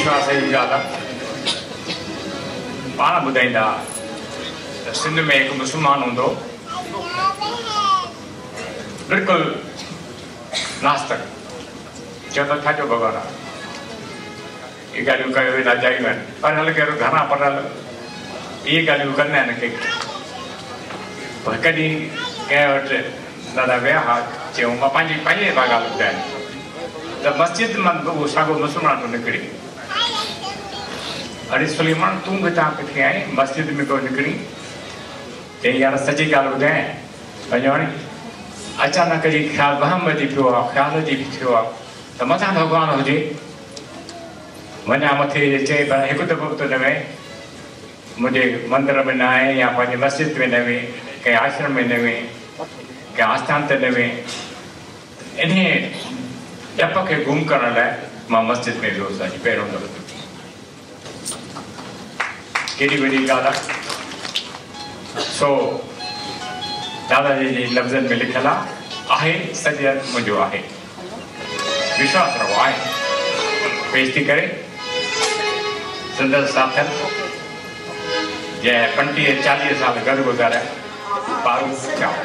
विश्वास जी ॻाल्हि आहे पाण ॿुधाईंदा त सिंध में हिकु मुस्लमान हूंदो बिल्कुलु नास्तिक चवंदो छा जो भॻवानु आहे इहे ॻाल्हियूं कयो हेॾा जायूं आहिनि पढ़ियल कहिड़ो घणा पढ़ियल इहे ॻाल्हियूं कंदा आहिनि के पर कॾहिं कंहिं वटि दादा विया हा चयूं मां पंहिंजी ॻाल्हि ॿुधायां त मस्जिद मां उहो साॻियो मुस्लमान थो निकिरी अरे सुलेमान तूं बि हितां किथे आई मस्जिद में पियो निकिरी चई यार सची ॻाल्हि ॿुधायां पंहिंजो हाणे अचानक जी ख़्यालु वहम जी पियो आहे ख़्याल जी बि थियो आहे त मथां भॻवानु हुजे वञा मथे चए पर हिकु दफ़ो बि त न वए मुंहिंजे मंदर में न आहे या पंहिंजे मस्जिद में न वए कंहिं आश्रम में न वए कंहिं आस्थान ते न वए इन डप खे गुम करण लाइ मां मस्जिद में वियोसि अॼु पहिरियों दफ़ो केॾी वॾी ॻाल्हि आहे सो दादाजी जे लफ़्ज़नि में लिखियलु आहे सॼ मुंहिंजो आहे विश्वास रहो आहे पेश थी करे संदसि साथल जंहिं 35-40 साल गॾु गुज़ारिया पारू चाओ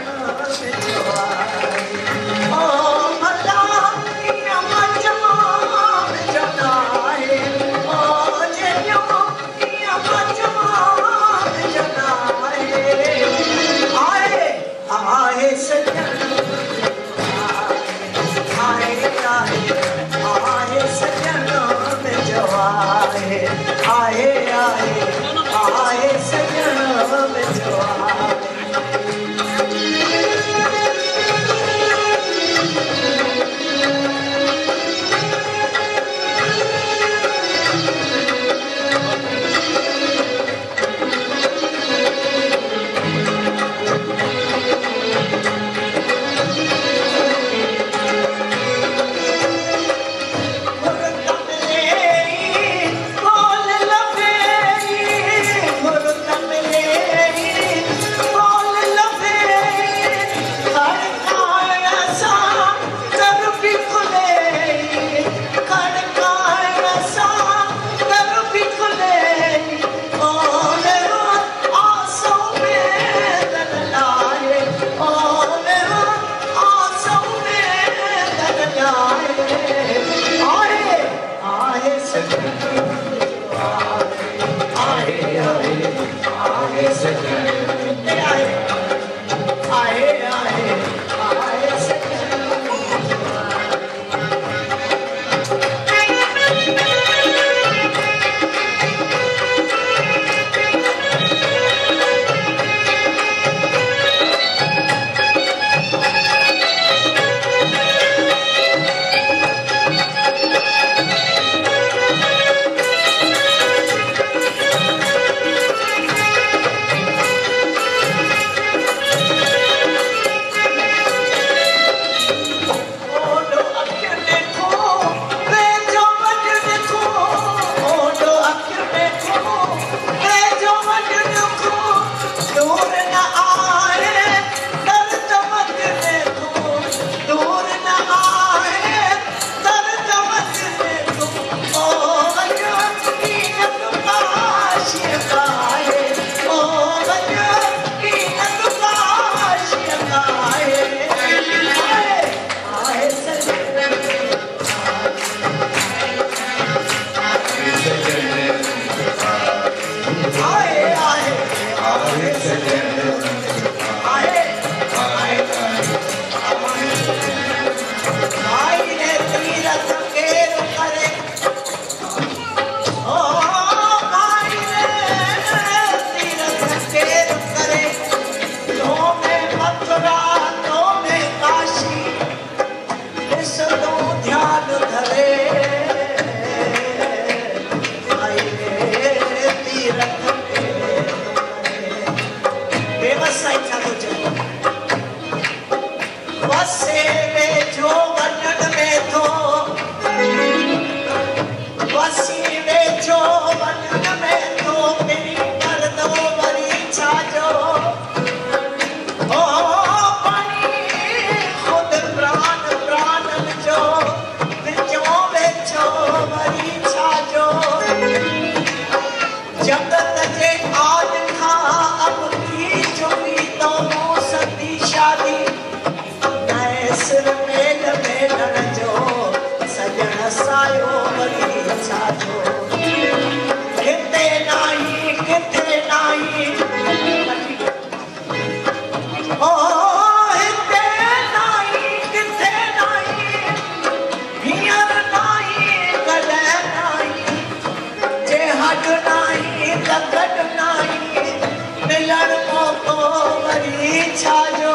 छाजो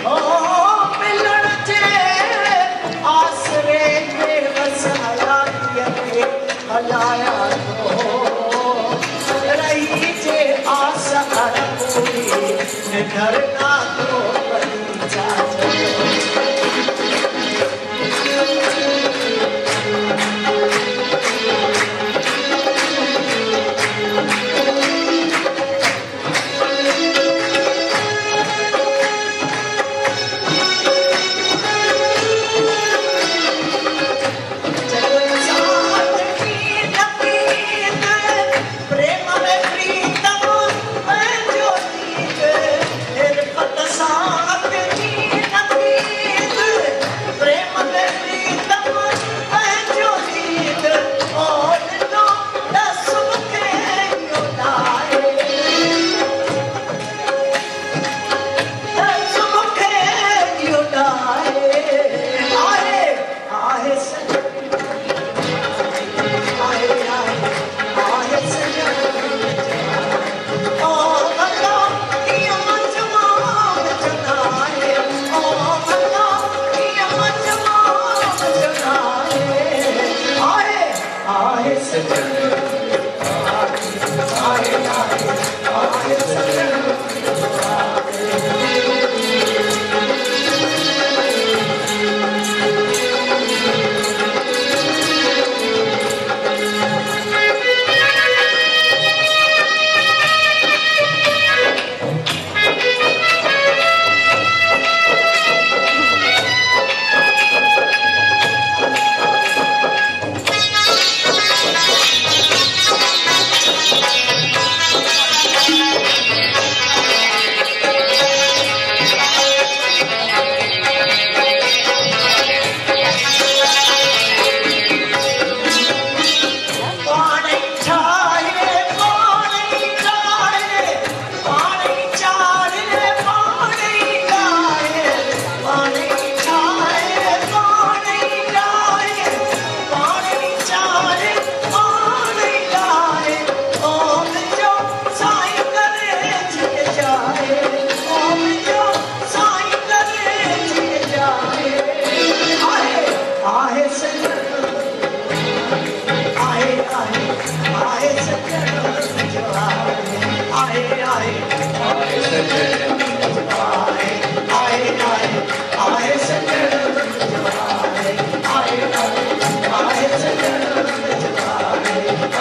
ओ मिलण जे आसरे के बस हलाया के हलाया तो रही जे आस हर पूरी करना तो बनी छाजो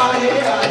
I